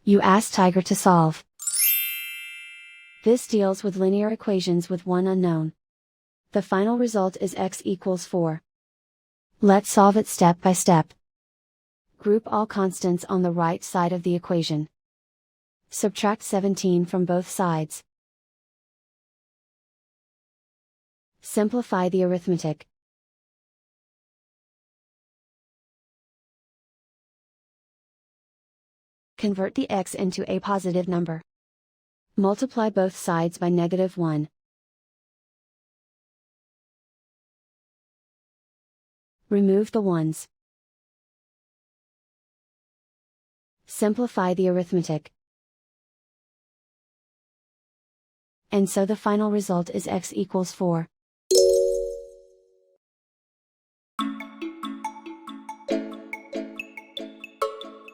You ask Tiger to solve. This deals with linear equations with one unknown. The final result is x equals 4. Let's solve it step by step. Group all constants on the right side of the equation. Subtract 17 from both sides. Simplify the arithmetic. Convert the x into a positive number. Multiply both sides by -1. Remove the ones. Simplify the arithmetic. And so the final result is x equals 4.